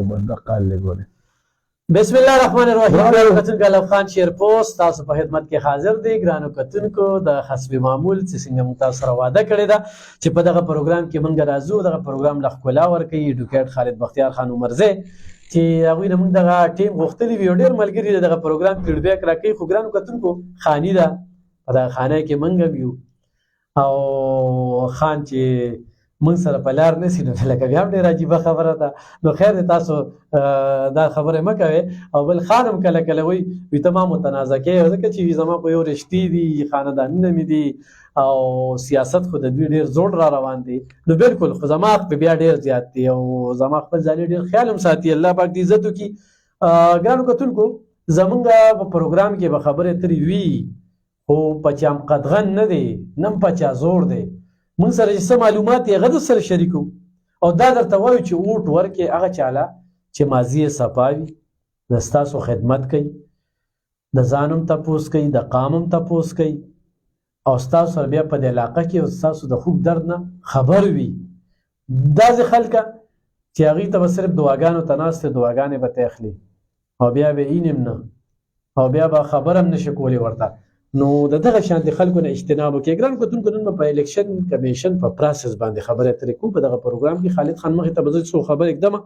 بنده قال لګوره. بسم الله الرحمن الرحیم. ګرانو کتونکو علف خان شیر پوسټ تاسو په خدمت کې حاضر دی. ګرانو کتونکو د حسب معمول چې څنګه موږ تاسو سره وعده کړې ده چې په دغه پروګرام کې موږ راځو، دغه پروګرام له ښکلا ورکوي ایډوکیټ خالد بختیار خان عمرزی چې هغوی نه موږ دغه ټیم غوښتلي وي او ډېر ملګري د دغه پروګرام فیډبیک راکوي. خو ګرانو کتونکو خاني ده، په دغه خانه کې موږ هم یو او خان چې موږ سره په لار نه سي نو لکه بیا هم ډېره عجیبه خبره ده. نو خیر دی تاسو دا خبرې مه کوئ. او بل خان هم کله کله وایي ته ما متنازع کوې، ځکه چې زما خو یو رشتې دي، خاندانونه مې دي او سیاست خو د دوی ډېر زوړ را روان دی. نو بالکل خو زما حق پې بیا ډېر زیات دی او زما خپل ځالې ډېر خیال هم ساتي. الله پاک دې عزت وکړي. ګرانو کتونکو زمونږ په پروګرام کې به خبرې ترې وي خو په چا قدغن نه دی، نه هم په چا زوړ دی. موږ سره چې څه معلومات یې هغه در سره شریکو او دا درته وایو چې اوټ ورکړې هغه چاله چې ماضي یې صفا وي، د ستاسو خدمت کوي، د ځان هم تپوس کوي، د قام هم تپوس کوي او ستاسو سره بیا په دې علاقه کې او ستاسو د خوږ درد نه خبر وي. داسې خلکه چې هغوی ته به صرف دعاګانو ته ناست دی، دعاګانې به ته اخلي او بیا به اینم نه او بیا به خبر هم نشي کولی ورته. نو د دغه شانتي خلکو نه اجتناب وکړئ. ګرانو کتونکو نن به په الیکشن کمیشن په پروسس باندې خبرې اترې کوو. په دغه پروګرام کې خالد خان مخې ته به زه څو خبرې ږدمه،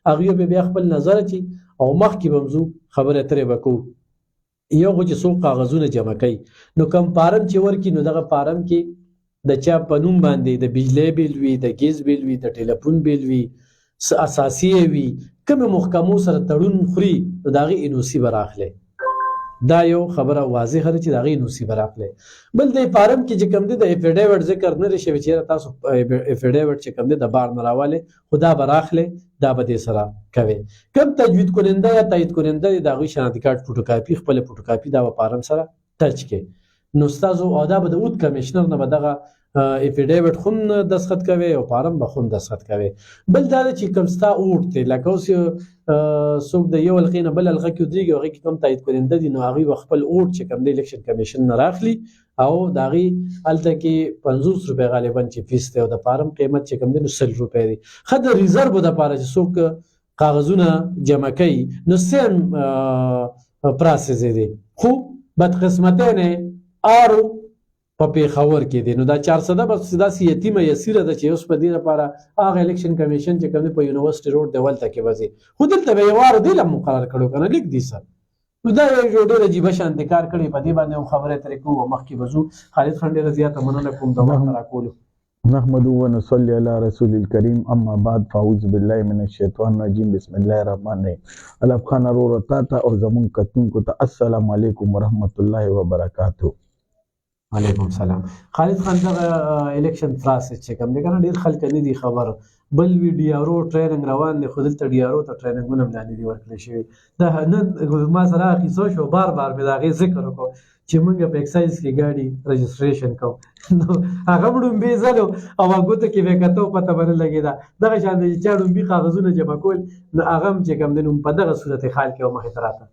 هغوی به بیا خپل نظر اچي او مخکې به هم ځو خبرې اترې به کوو. یو خو چې څو کاغذونه جمع کوي نو کم فارم چې ورکړي نو دغه فارم کې د چا په نوم باندې د بجلی بیل وي، د ګیس بیل وي، د ټلیفون بیل وي، اساسي وي، کومې محکمو سره تړون خوري نو د هغې انوسي به راخلی. دا یو خبره واضحه ده چې د هغې انوسي به راخلی. بل د فارم کې چې کوم دی د افیډیوټ ذکر نه دی شوی چې تاسو افیډیوټ چې کوم دی د بار نه راولئ خو دا به راخلی، دا به دې سره کوئ. کوم تجوید کننده یا تایید کننده دی د هغوی شناختی کارت فوټوکاپي خپله فوټوکاپي دا به فارم سره ټچ کړئ نو ستاسو او دا به د اوت کمیشنر نه به دغه افیډیوټ خو هم دستخط کوي او فارم به خو هم دستخط کوي. بل دا ده چې کوم ستا اوټ دی لکه اوس څوک د یو حلقې نه بل حلقه کې ودرېږي او هغې کې کوم تایید کننده دي نو هغوی به خپل اوټ چې کوم دی الیکشن کمیشن نه راخلي او د هغې هلته کې 50 روپۍ غالبا چې فیس دی او د فارم قیمت چې کوم دی نو 100 روپۍ دی. ښه د ریزرو دپاره چې څوک کاغذونه جمع کوي نو سیم پروسس دی خو بدقسمتۍ نه آرو په پېښور کې دی نو دا 400 بس داسې یتیمه یسیره ده چې اوس په دې لپاره هغه الیکشن کمیشن چې کوم دی په یونیورسټي روډ دی ولته کې به ځي خو دلته به یې وار دی له مقرر کړو که نه لیک دی سر. نو دا یو ډېر عجیبه شانتې کار کړی. په دې باندې هم خبرې اترې کوو او مخکې به ځو. خالد خان ډېره زیاته مننه کوم د وخت راکولو. نحمده ونصلي على رسول الكريم اما بعد فاعوذ بالله من الشیطان الرجیم بسم الله الرحمن الرحیم. علف خان ورور تا ته او زمونږ کتونکو ته السلام علیکم ورحمت الله وبرکاتو. وعلیکم سلام. خالد خان دغه الیکشن پروسس چې کوم دی که نه ډېر خلک نه دي خبر. بل وي ډي آر او ټریننګ روان دی خو دلته ډي آر او ته ټریننګونه هم لاندې دي ورکړل شوي. دا نن ما سره هغه کیسه شو بار بار مې د هغې ذکر وکړو چې موږ په اکسایز کې ګاډي رجسټریشن کوو نو هغه هم ډومبې ځلو او ګوته کې به یې کته پته به نه لګېده. دغه شان دی چې چا ډومبي کاغذونه جمع کول نو هغه هم چې کوم دی نو په دغه صورت حال کې مخې ته راته.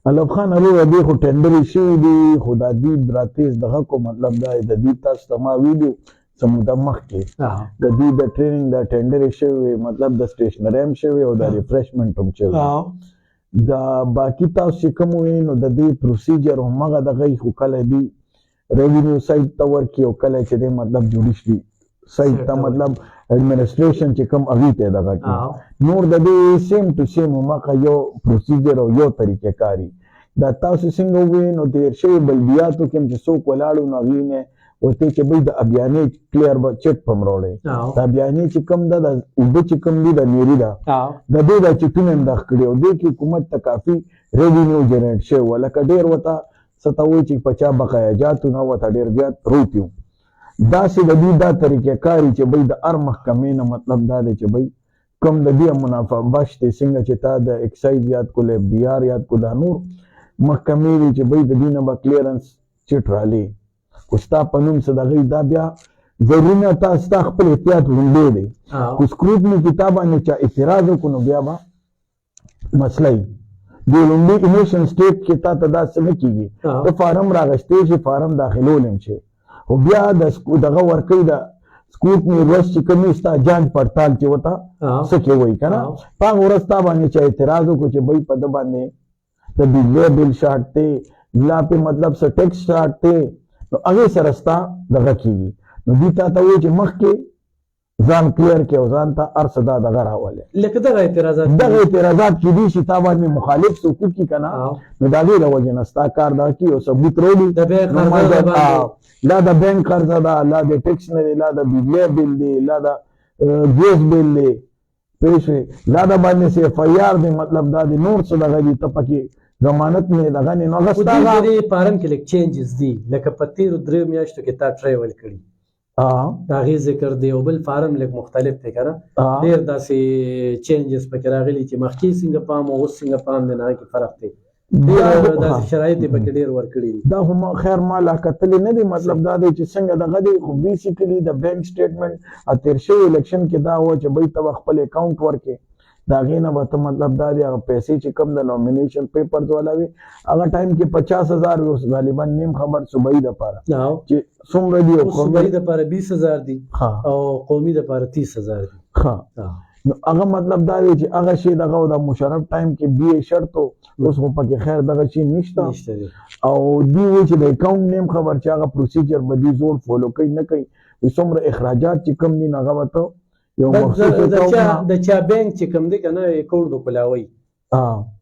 علف خان ورور دې خو ټینډرې شوي دي خو دا دوی راتېز دغه کو مطلب دا د دوی تاسو ته ما ویډیو څه موده مخکې د دوی د ټریننګ دا ټینډرې شوي مطلب د سټیشنري هم شوي او د ریفریشمنټ هم شوي. دا باقي تاسو چې کوم وایي نو د دې پروسیجر همغه دغه خو کله دوی ریونیو سایټ ته ورکړي او کله چې دی مطلب جوډیشري سایټ ته مطلب ایڈمنسټریشن چې کوم هغې ته دغه کړي نور د دې سیم ټو سیم هماغه یو پروسیجر او یو طریقې کاري. دا تاسو څنګه ووایئ نو تېر شوي بلدیاتو کې هم چې څوک ولاړو نو هغې نه ورته چې بھائی د ابیانې کلیر به چیک په هم راوړئ. د ابیانې چې کوم ده د اوبه چې کوم دي د نیري ده د دې دا چټونه هم دغ کړي او دې کې حکومت ته کافي ریونیو جنریټ شوی وه لکه ډېر ورته څه ته وایي چې په چا بقایاجاتو نه ورته ډېر زیات پروت یو. داسې د دوی دا طریقې کاري چې بھائی د هر محکمې نه مطلب دا دی چې بھائی کوم د دې منافع بخش دی څنګه چې تا د اکسایز یاد کړو اف بي آر یاد کړو دا نور محکمې دي چې بھائی د دې نه به کلیرنس چټ رالي خو ستا په نوم څه د هغوی دا بیا ضروري نه تا ستا خپل احتیاط لومړی دی خو سکروټني کې تا باندې چا اعتراض وکړو نو بیا به مسله وي. د لومړي ایمیشن سټیټ کې تا ته دا څه نه کېږي ته فارم راغشتی شي فارم داخلولی هم شي خو بیا دغه ورکوي د سکوټنی ورځ چې کومې ستا جانچ پړتال چې وته څه کې وایي که نه په هغه ورځ تا باندې چې اعتراض وکړو چې بھائی په ده باندې د بجلی بل شارټ دی لا پې مطلب څه ټیکس شارټ دی نو هغې سره ستا دغه کېږي نو دوی تا ته وایي چې مخکې ځان کلیر کې او ځان ته هر څه دا دغه راولې لکه دغه اعتراضات کېدي شي تا باندې مخالف څوک وکړي که نه نو د هغې د وجې نه ستا کار دغه کړي او ثبوت راوړي لا د بینک قرضه ده لا د ټیکس نه دی لا د بجلی بل دی لا د ګیس بل دی پوه شوې لا د باندې سي اف آی آر دی مطلب دا د نور څه دغه دي ته پکې ضمانت نه دغه نه نو هغه ستا دې فارم کې لږ چینجز دي لکه په تېرو 3 میاشتو کې تا ټریول کړي د هغې ذکر دی او بل فارم لږ مختلف دی که نه ډېر داسې چینجز پکې راغلي چې مخکې څنګه پام او اوس څنګه پام دی نه هغې کې فرق دی ډېر داسې شرایط یې پکې ډېر ورکړي دي دا خو خیر ما لا کتلې نه دی مطلب دا دی چې څنګه دغه دی خو بیسیکلي د بینک سټیټمنټ تېر شوي الیکشن کې دا و چې بھائی ته به خپل اکاونټ ورکړې د هغې نه به ته مطلب دا دی هغه پیسې چې کم د نومینیشن پیپرز والا وي هغه ټایم کې 50,000 وي اوس غالبا نیم خبر صوبایي دپاره چې څومره دي صوبایي دپاره 20,000 دي او قومي دپاره 30,000 دي نو هغه مطلب دا دی چې هغه شی دغه د مشرف ټایم کې بی شرط اوس خو پکې خیر دغه شی نشته او دوی وایي چې د اکاونټ نیم خبر چې هغه پروسیجر به دوی زور فالو کوي نه کوي څومره اخراجات چې کم دي نو هغه به ته یو مخصوص د چا بینک چې کوم دی که نه اکاونټ به کلاوي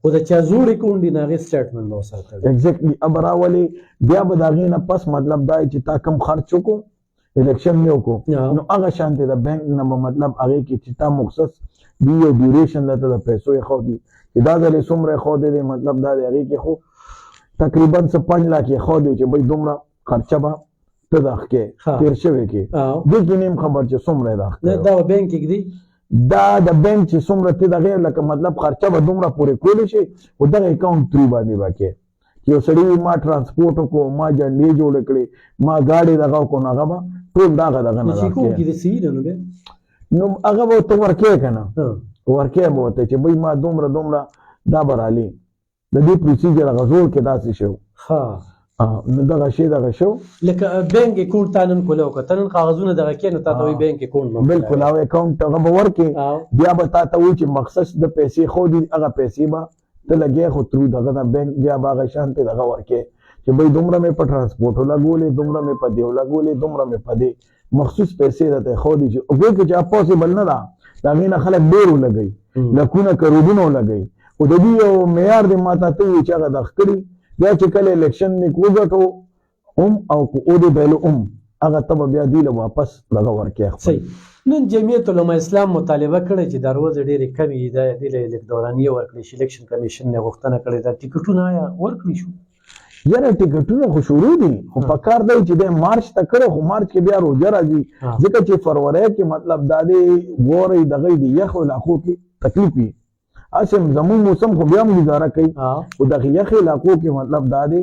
خو د چا زوړ اکاونټ دی نو هغې سټیټمنټ به وساتلی ایګزیکټلي اب راولې بیا به د هغې نه پس مطلب دا چې تا کم خرچ وکړو الیکشن مې وکړو نو هغه شانتې د بینک نه به مطلب هغې کې چې تا مخصص دی یو ډیوریشن درته د پیسو یې ښودي چې دا ځل یې څومره یې ښودی دی مطلب دا دی هغې کې خو تقریبا څه 5 لاک یې ښودی چې بھائی دومره خرچه به ته دغه کې تېر شوی کې دې کې نیم خبر چې څومره یې دغه دا به بینک کې ږدي دا د بینک چې څومره ته دغې لکه مطلب خرچه به دومره پورې کولی شي خو دغه اکاونټ تھرو باندې به کې چې یو سړي ما ټرانسپورټ وکړو ما جنډې جوړې کړې ما ګاډۍ دغه وکړو نو هغه به ټول دغه نه نو هغه به ورته ورکې که نه ورکې به ورته چې بھائی ما دومره دا به رالي د دې پروسیجر هغه زور کې داسې شو نو دغه شی دغه شو لکه بینک اکاونټ تا نن کولی وکړه ته نن کاغذونه دغه کړې نو تا ته وایي بینک اکاونټ بلکل هغه اکاونټ هغه به ورکړې بیا به تا ته وایي چې مخصص د پیسې ښودي هغه پیسې به ته لګې خو ترو دغه د بینک بیا به هغه شانتې دغه ورکې چې بھائی دومره مې په ټرانسپورټو لګولې دومره مې په دیو لګولې دومره مې په دې مخصوص پیسې درته ښودي چې هغوی کې چې پاسبل نه ده د هغې نه خلک ډېر ولګوي لکونه کروډونه ولګوي خو د دې یو معیار دی ما ته وایي چې هغه دغه کړي بیا چې کله الیکشن مې وګټو او که اودې بیلو هغه ته به بیا دوی له واپس دغه ورکې صحیح نن جمعیت علما اسلام مطالبه کړې چې دا روزه ډېرې کمې دي دې له لږ دورانیه ورکړې شي الیکشن کمیشن نه غوښتنه کړې ده ټیکټونه آیا ورکړي شو یاره ټیکټونه خو شروع دي خو په کار دی چې دی مارچ ته کړی خو مارچ کې بیا روژه راځي ځکه چې فروری کې مطلب دا دی ګورئ دغه د یخو علاقو کې تکلیف وي هسې زموږ موسم خو بیا هم ګزاره کوي خو دغه یخې علاقو کې مطلب دا دی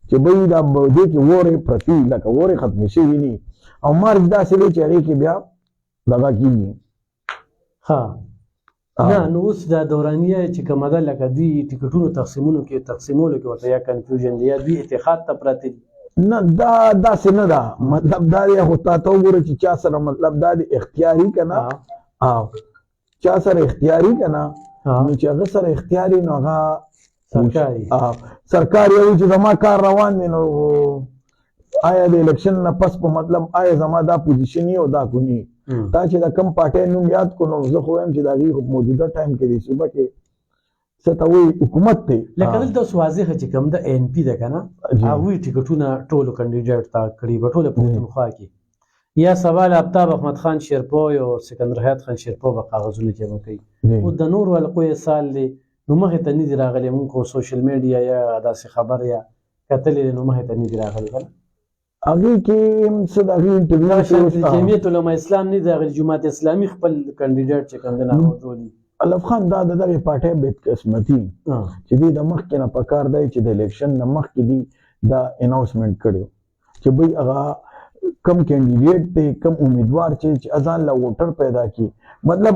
چې بھائی دا دې کې وورې پرتي لکه وورې ختمې شوي دي او مارچ داسې دی چې هغې کې بیا دغه کېږي نه نو اوس دا دورانیه چې کومه ده لکه دوی ټیکټونو تقسیمولو کې ورته یا کنفیوژن دی یا دوی اتحاد ته پراته دي نه دا داسې نه ده مطلب دا دی خو تا ته وګوره چې چا سره مطلب دا دی اختیاري که نه چا سره اختیاري که نه نو چې هغه سره اختیاري نو هغه سرکار یو چې زما کار روان دی نو آیا د الیکشن نه پس په مطلب آیا زما دا پوزیشن او دا کونی تا چې دا کم پارټۍ نوم یاد کو نو زه خو وایم چې د هغې موجوده ټایم کې دی صوبه کې څه ته وایي حکومت دی لکه دلته اوس واضحه چې کوم د این پي ده که نه هغوی ټیکټونه ټولو کینډیډیټ ته کړي به ټوله پښتونخوا کې یا سوال آفتاب احمد خان شیرپوی او سکندر حیات خان شیرپوی به کاغذونه جمع کوي او د نورو حلقو یې سال دی نو مخې ته نه دي راغلي مونږ خو سوشل میډیا یا داسې خبر یا کتلې نو مخې ته نه دي راغلي که نه هغې کې څه د هغې انټرویو جمعیت علما اسلام نه دي راغلي جماعت اسلامي خپل کینډیډیټ چې کوم دی راوځولي الف خان دا د دغې پارټۍ بدقسمتي چې دوی د مخکې نه په کار دی چې د الیکشن نه مخکې دوی دا اناونسمنټ کړی چې بھائی هغه کم کینډیډیټ دی کم امیدوار چې ځان له ووټر پیدا کړي مطلب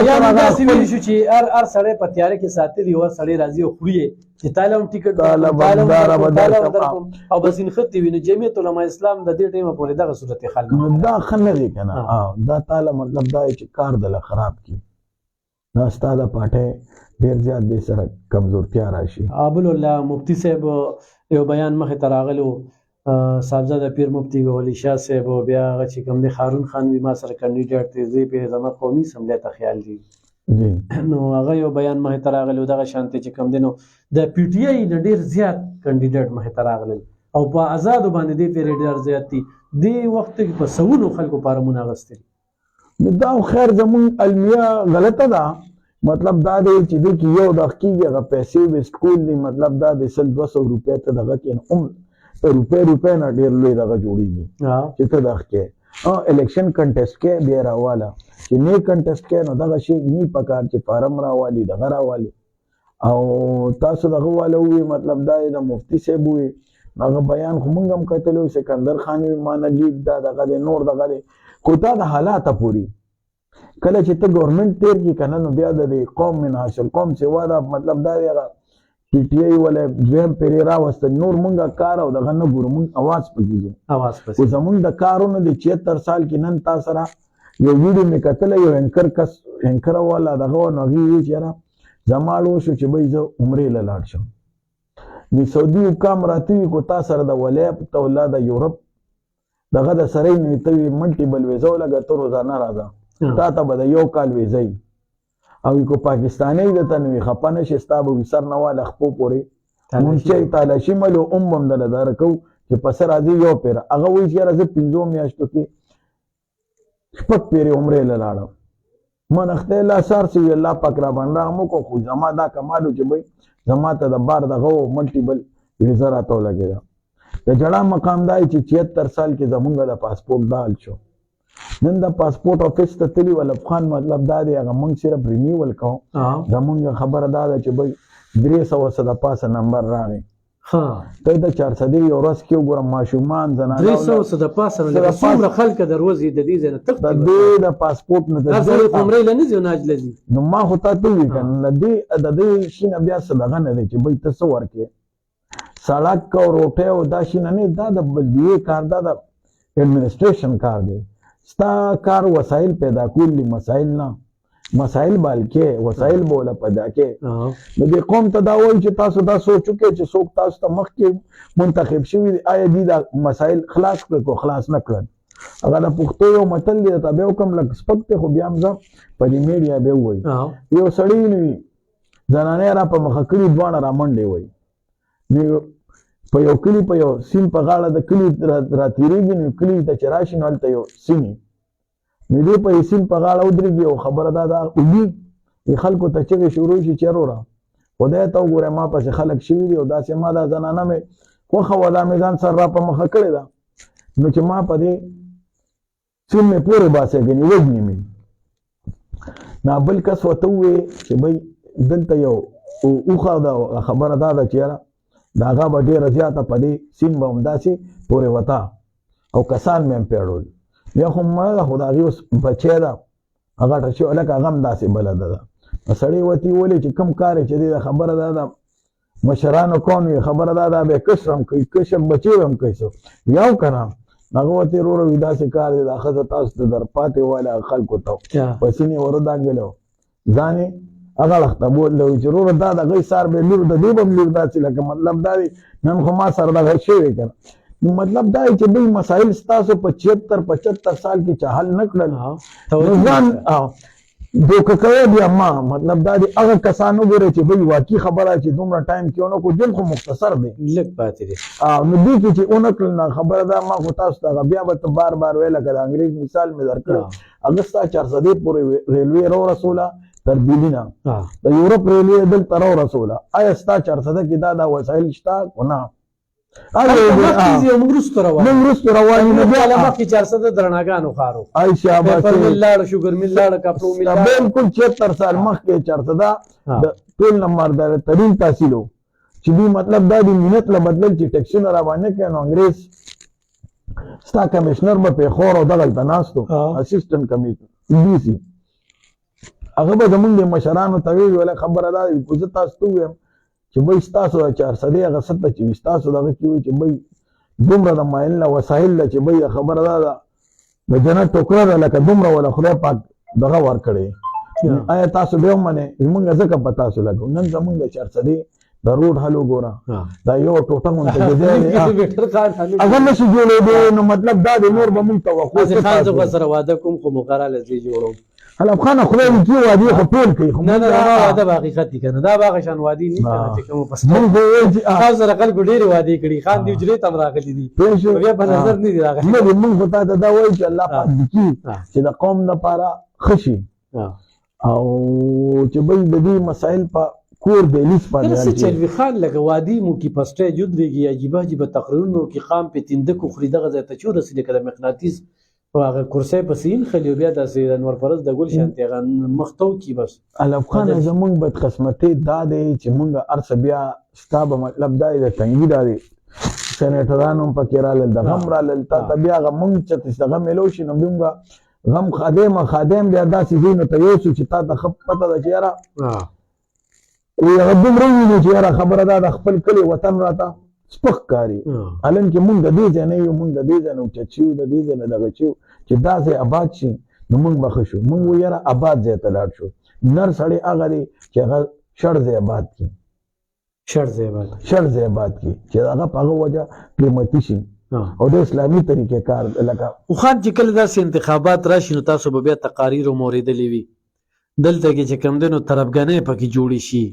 یا موږ داسې ویل شو چې هر سړی په تیاره کې ساتلی یو سړی راځي او خوري چې تعالی هم ټیکټ او بس نښتې وي. نو جمعیت علما اسلام د دې ټیمه پورې دغه صورت حل دا ښه نه دی که نه. دا تعالی مطلب دا چې کار دله خراب کړي، دا ستا د پاټۍ ډېر زیات دې سره کمزورتیا راشي. ابوالله مفتی صاحب یو بیان مخې ته راغلی و، صاحبزاده پیر مفتی ولی شاه صاحب او بیا هغه چې کوم دی هارون خان وي ما سره کینډیډیټ دی، زه پرې زما قومي اسمبلۍ ته خیال دی. نو هغه یو بیان مخې ته راغلی و دغه شانتې چې کوم دی نو د پی ټي آی نه ډېر زیات کینډیډیټ مخې ته راغلل او په آزادو باندې دې پرې ډېر زیات دي. دې وخت کې په سوونو خلکو فارمونه اخیستي. دا خیر زمونږ المیه غلطه ده. مطلب دا دی چې دې کې یو دغه کېږي هغه پیسې ویسټ کول دي. مطلب دا دی 100-200 روپۍ ته دغه کې روپۍ نه ډېر لوی دغه جوړېږي چې ته دغه کې الیکشن کنټیسټ کې بیا راواله چې نه کنټیسټ کې نو دغه شی نه پکار چې فارم راوالي دغه راوالي او تاسو دغه واله وي. مطلب دا د مفتی صاحب وي هغه بیان خو موږ هم کتلی و، سکندر خان وي مانه لیک دا دغه دی نور دغه دی خو دا د حالاته پورې کله چې ته ګورنمنټ تیر کړي که نه نو بیا د دې قوم من حاصل قوم سوا دا مطلب دا دی هغه پی ټي آی ولی دویم پرې راوسته نور مونږ کار او دغه نه ګورو مونږ اواز پکې ځو. خو زمونږ د کارونه د 76 سال کې نن تا سره یو ویډیو مې کتلی یو اینکر والا دغه و نو هغې ویل چې یاره زما اړ وشو چې بهی زه عمرې له لاړ شم. د سعودي حکام راته وي کو تا سره د ولیعت تولا د یورپ دغه د سره یې نو ته وي ملټیبل ویزه ولګه ته روزانه راځه تا ته به د 1 کال ویزه وي او کو پاکستانی دته نو خپه نه شي ستا به وسر نه واله خپو پورې مونږ چې تالاشي ملو هم دله درکو چې پس راځي یو پیر هغه وایي چې یاره زه 5 میاشتو کې 6 پیرې عمرې له لاړم منښتې لا سار سوي الله پاک را باندې رحم وکړو. خو زما دا کمال و چې بهی زما ته د بار دغه و ملټیبل ویزه راته ولګېده. د جړا مقام دا چې 76 سال کې زمونږ د پاسپورټ دال شو. نن د پاسپورټ آفیس ته تلي ولب خان مطلب دا دی هغه موږ صرف رینیول کوو. زمونږ خبره دا ده چې بهی 300 څه د پاسه نمبر راغی ته د 400 یو ورځ کې وګوره ماشومان زنانه 300 څه د پاسه لکه څومره خلک دروازې د دې ځای نه تښتي د دې د پاسپورټ نه هر سړی عمرې له نه ځي او ناجله ځي. نو ما خو تا ته ووایي که نه د دې شي نه بیا څه دغه نه دی چې بهی ته څه ورکړې سړک او روټۍ او دا شي نه دا د بلدیې کار دا د ایډمنسټریشن کار دی. ستا کار وسایل پیدا کول دي مسایل نه مسایل بال کې وسایل بوله پیدا کې. نو دې قوم ته دا وایي چې تاسو دا سوچو کې چې څوک تاسو ته مخکې منتخب شوي دي آیا دي دا مسایل خلاص کړل کو خلاص نه کړل. هغه د پښتو یو متل دی ته به کوم لږ سپک دی خو بیا هم زه په دې میډیا به وایي یو سړی نه وي زنانې را په مخه کړي دواړه را منډې وایي نو په یو کلي په یو سیند په غاړه د کلي را تېرېږي نو کلي ته چې راشي نو هلته یو سیند نو دې په سیند په غاړه ودرېږي او خبره دا ده اوږي خلکو ته چغې شروع شي چې وروره خدای ته وګوره ما پسې خلک شوي دي او داسې ما دا زنانه مې خوښه وه دا مې ځان سره را په مخه کړې ده نو چې ما په دې سیند مې پورې باسې ګنې وژنې مې نه بل کس ورته ووایې چې بهی دلته یو اوښه ده خبره دا ده چې یاره د هغه به ډېره زیاته په دې سیند به همداسې پورې وته او کسان مې هم پیړول بیا خو مړه ده خو د هغې اوس بچی ده هغه ټچې لکه هغه هم داسې بلده ده سړی ورته ویلې چې کوم کار یې چې دی خبره دا ده مشرانو کون وي خبره دا ده بیا کشر هم کوي کشر بچی هم کوي څه یو که نه هغه ورته وروره وي داسې کار دی دا ښځه تاسو ته در پاتې واله خلکو ته په سینې وردانګلو ځان یې هغه اړخته بوتلی وي چې وروره دا د هغوی سار به لور د دې به هم لور داسې لکه مطلب دا دی نن خو ما سره دغه شوی که نه مطلب دا چې دوی مسایل ستاسو په 76-75 سال کې چې حل نه کړل ځان دوکه کوي بیا ما مطلب دا دی هغه کسان وګورئ چې دوی واقعي خبره چې دومره ټایم کې ونه کړو ژوند خو مختصر دی لږ پاتې دی نو دوی کې چې ونه کړل نه خبره دا ما خو تاسو ته بیا به ته بار بار ویل لکه د انګریز مثال مې درکړی هغه ستا 400 پورې ریلوې راورسوله تر بیلینه د یورپ ریلوې دلته راورسوله آیا ستا 400 کې دا وسایل شته که نه موږ وروسته روانو نو بیا مخکې 400 درناګانو ښارو پیپر مل لاړه شوګر مل لاړه کپړو مل لاړه بالکل 76 سال مخکې 400 د ټول نمبردار ترین تحصیل و چې دوی مطلب دا دی مینت له بدلل چې ټیکسونه را باندې کړي نو انګریز ستا کمیشنر به پېښور او دغلته ناست و اسسټنټ کمیشنر ډي سي هغه به زمونږ د مشرانو ته ویل ولا خبره ده خو زه تاسو ته ویم چې بای ستاسو د 400 هغه ست چې ستاسو دغه کې وي چې بای دومره د مایل نه وسایل ده چې بای خبره ده د جنت ټوکره ده لکه دومره ولا خدای پاک دغه ورکړی آیا تاسو به ومنه موږ ځکه په تاسو لګو نن زمونږ د 400 د روډ حلو ګوره دا یو ټوټه مونته دی اگر نشي جوړېدو نو مطلب دا د نور به مونږ توقع خاص خان زه سره واده کوم خو مقرره لزی جوړوم علم خان خدای دې کې وادي خو ټول کوي نه نه دا واده په حقیقت کې کنه دا باغ شان وادي نه کنه چې کوم پس تاسو سره خلک ډېر وادي کړي خان دی جوړې تم راغلي دي بیا په نظر نه دی راغلي نه موږ په تاسو دا وایي چې الله پاک دې چې د قوم لپاره خشي او چې به دې مسائل په کور د لیس باندې راځي چلوي خان لکه وادي مو کې پسټه جوړيږي عجیب عجیب تقریرونو کې قام په تند کو خري دغه ځای ته چور رسیدل کړه مقناطیس او هغه کرسي پسین خلیو بیا د انور پرز د ګل شانتي غن مختو کی بس علم خان زمونږ بد قسمتي دا دی چې مونږ ارس بیا ستاب مطلب دا دی تنګي دا دی سېنیټرانو پکې رااله د غم رااله تا بیا غمون چې څنګه ملو شي نو موږ غم خادم بیا داسې دین ته یو چې تا د خپ پته د چیرې وی هغه دومره ویني چې یاره خبره ده د خپل کلي وطن راته سپک کاري هلن کې مونږ د دې ځای نه یو مونږ د دې ځای نه اوچت شو د دې ځای نه دغه شو چې دا ځای آباد شي نو مونږ به ښه شو مونږ وی یاره آباد ځای ته لاړ شو نر سړی هغه دی چې هغه شړ ځای آباد کړي شړ ځای آباد کړي چې هغه په هغه وجه قیمتي شي او د اسلامي طریقې کار لکه خو خان چې کله داسې انتخابات راشي نو تاسو به بیا تقاریر موریدلې وي دلته کې چې کم دنو طرفګانې پکې جوړې شي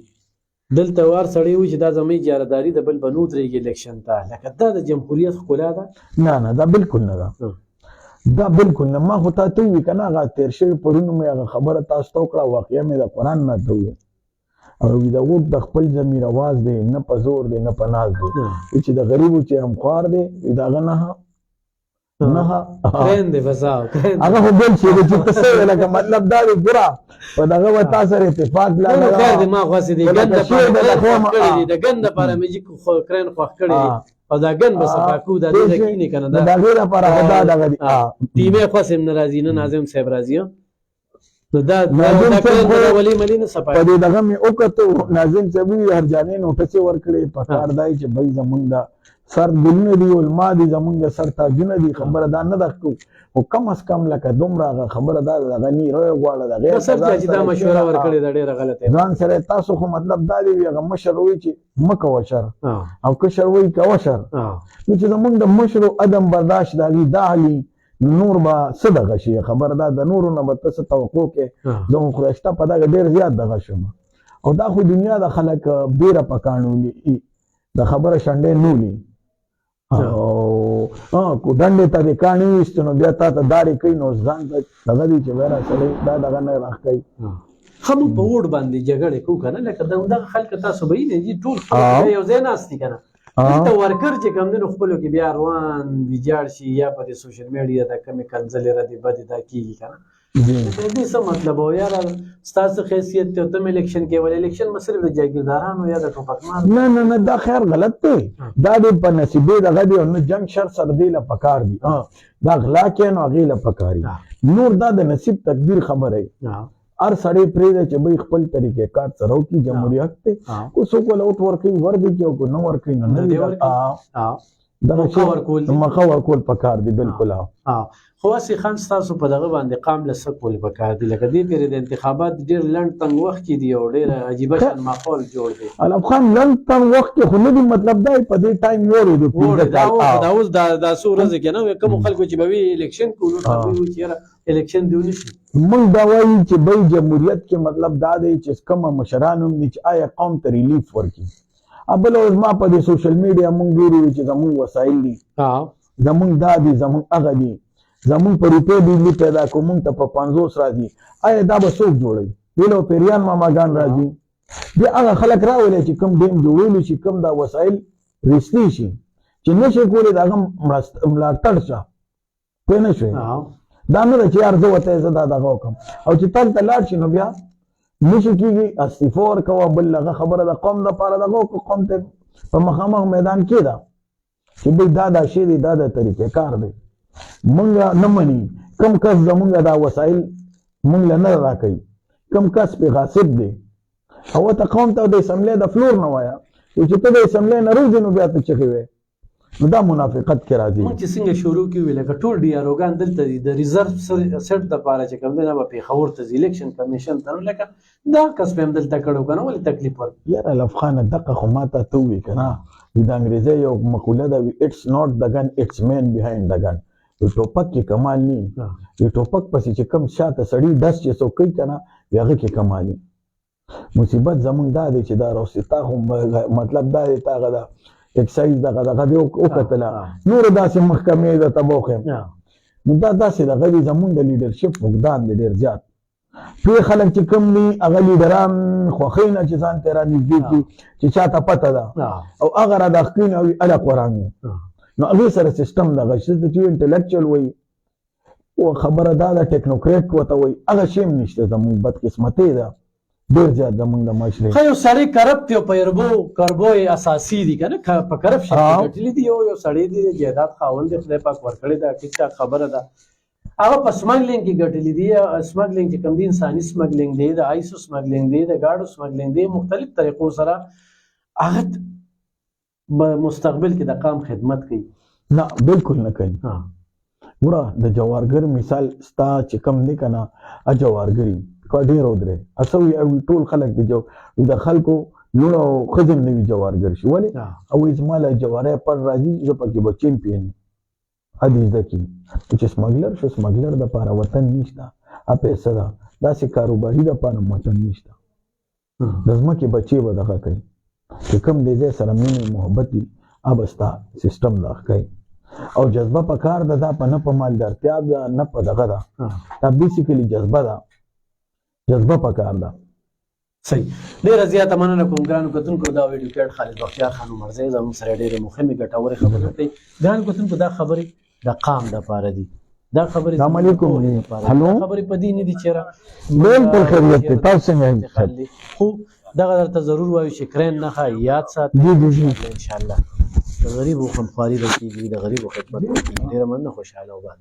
دلته وار سړی و چې دا زموږ اجارهداري د بل بنو درېږي الیکشن ته لکه دا د جمهوریت ښکلا ده نه دا بالکل نه ده دا بالکل نه ما خو تا ته ووایي که نه هغه تېر شوي پرون مې هغه خبره تاسو ته وکړه واقعه مې د قرآن نه ته ووایي او د اوږد د خپل ضمیر اواز دی نه په زور دی نه په ناز دی چې د غریبو چې همخوار دی د هغه نه کرین دی فساو هغه خو بل شي دی چې ته څه ویې لکه مطلب دا دی ګوره په دغه به تا سره اتفاق خیر دی ما خوښې دی ګن دپاره مې چې کرین خوښ کړی دی او دا ګن به صفا کړو دا دې ته کینې که نه د هغې لپاره دا دغه دی ټیمې خوښ هم نه راځي نه ناظم صاحب راځي نو دا کرین د ولي ملي نه صفا په دې دغه مې وکتو ناظم صاحب وي هرجانې نوټسې ورکړې په کار دا چې بھائی زمونږ دا سر ګلونه دي علما دي زمونږ سر تاجونه دي خبره دا نه ده خو کم از کم لکه دومره هغه خبره دا د غني روی غواړه د غیر چې دا مشوره ورکړې ده ډېره غلطه ځان سره تاسو خو مطلب دا دی هغه مشر وایي چې مه کوه شر او کشر وایي کوه شر نو چې زمونږ د مشرو عدم برداشت د هغې دا حالي نور به څه دغه شي خبره دا د نورو نه به ته څه توقع کې زه خو خدای شته په دغه ډېر زیات دغه شم او دا خو دنیا د خلک بیره په کاڼولي د خبره شنډې نولي او کو ډنډې ته دې کاڼي ویستو نو بیا تا ته دارې کوي نو ځان ته دغه دي چې ویره سړی دا دغه نه راښکوي ښه موږ په ووټ باندې جګړې کوو که نه لکه دغه خلک تاسو به یې ټول خلک یو ځای ناست دي که نه دلته ورکر چې کوم دی نو خپلو کې بیا روان ویجاړ شي یا په دې سوشل میډیا د کمې کنځلې ردې بدې دا کېږي که نه د دې څه مطلب او یاره ستاسو حیثیت دی او ته م الیکشن کوې ولې الیکشن به صرف د جاګیردارانو یا د ټوپکمار نه نه نه دا خیر غلط دی دا د په نصیبې دغه دی او نه جنګ شر سره دی له پکار دي دا غلا کوي نو هغې له پکار دي نور دا د نصیب تقدیر خبره هر سړی پرېږده چې بھائی خپل طریقې کار سره وکړي جمهوریت دی کو څوک ول اوټ ورکوي ور دي کړي او که نه ورکوي نو نه دي دغه شی مخه ورکول پکار دي بالکل خو هسې خان ستاسو په دغه باندې قام له څه کول پکار دي لکه دې پېرې د انتخابات ډېر لنډ تنګ وخت کې دي او ډېر عجیبه شان ماحول جوړ دی علم خان لنډ تنګ وخت کې خو نه دي مطلب دا په دې ټایم وړو دا اوس دا څو ورځې کې نه کومو خلکو چې به وي الیکشن کوو نو چې یاره الیکشن دی ونشي موږ دا وایو چې بھائی جمهوریت کې مطلب دا دی چې کومه مشران هم دي چې آیا قوم ته ریلیف ورکړي بله اوس ما په دې سوشل میډیا موږ ګورو چې زموږ وسایل دي زموږ دا دي زموږ هغه دي زمونږ په روپۍ بجلي پیدا کړو مونږ ته په 50 راځي آیا دا به څوک جوړوي بېله پیریان ماماګان راځي بیا هغه خلک راولئ چې کوم ډیم جوړولی شي کوم دا وسایل رښتې شي چې نه شي کولی د هغه ملاتړ شه پوه نه شوې دا نه ده چې یار زه ورته زه دا دغه وکړم او چې تل ته لاړ شي نو بیا نه شي کېږي استعفا ورکوه بل هغه خبره د قوم دپاره دغه وکړو قوم ته په مخامخ میدان کې ده چې بھائی دا شی دی دا د طریقې کار دی مونږ نه مني کم کس زمونږ دا وسایل مونږ له نه راکوي کم کس په غاصب دی او ته قوم ته د اسمبلی د فلور نه وایا چې ته د اسمبلی نه روزي نو بیا ته چغې وې نو دا منافقت کې راځي. موږ چې څنګه شروع کیو لکه ټول ډي ار اوګان دلته دي د ریزرو سیټ د پاره چې کوم دی نه په پیښور ته الیکشن کمیشن ته لکه دا کس په هم دلته کړو کنه ولې تکلیف ورک یاره لف خان دغه خو ماته ته وی کنه د انګریزي یو مقوله ده اټس ناٹ د ګن اټس مین بیهایند د ګن یو ټوپک کې کمال نه یو ټوپک پسې چې کم شاته سړی دس چې څوک کوي کنه هغه کې کمال مصیبت زمونږ دا دی چې دا روستا هم مطلب دا دی تاغه دا اکسایز دغه دی او کتله نور داسې محکمې د تبوخم نو دا داسې دغه دی زمونږ د لیډرشپ فقدان دی ډېر زیات ټول خلک چې کوم دي هغه لیډران خوښۍ نه چې ځان ته رانږدې کړي چې چاته پته ده او هغه را داخلین او اله قرآن نو هغې سره سیسټم دغه چې انټلیکچوال وایي او خبره دا ده ټیکنوکریټ ورته وایي هغه شی هم نشته زمونږ بدقسمتۍ ده ډېر زیات زمونږ د معاشرې خو یو سړی کرپټ یو په کربو اساسي دي کنه په کرپشن کې ګټلې دي یو سړی دی جایداد خاوند دی خدای پاک ورکړی دا ټیک ټاک خبره ده هغه په سمګلینګ کې ګټلې دي سمګلینګ چې کوم دي انساني سمګلینګ دی د آیسو سمګلینګ دی د گاډو سمګلینګ دی مختلف طریقو سره هغه مستقبل کې د قام خدمت کوي نه بالکل نه کوي ګوره د جوارګر مثال ستا چې کم دی کنه جوارګري ډېر ودرې اسوي او ټول خلک د خلکو لونه او خزم نوي جوارګر شي ولې او زماله جواره پر راځي زه پکې بچین پیژنې حدیث دکی چې سمګلر شو سمګلر د پاره وطن نشته ا پیسې دا داسې کاروباري د پاره وطن نشته د ځمکې بچي به دغه کوي چې کوم دې ځای سره مینه محبت دي ابستا سیستم دا کوي او جذبه په کار ده دا په نه په مالدارتیا ده نه په دغه ده دا بیسیکلی جذبه ده جذبه په کار ده صحیح ډېره زیاته مننه کوم ګرانو کتونکو دا ویډیو کې خالد بختیار خان عمرزی زموږ سره ډېرې مهمې ګټورې خبرې کوي ګرانو کتونکو دا خبرې د قام دپاره دي دا خبرې السلام علیکم هلو خبرې په دې نه دي چېرې بالکل خیریت دی تاسو څنګه خو دغه درته ضرور وایو چې کرین نښه یاد ساتئ انشاءالله د غریبو غمخواري به کېږي د غریبو خدمت به کېږي ډېره مننه خوشحاله وباد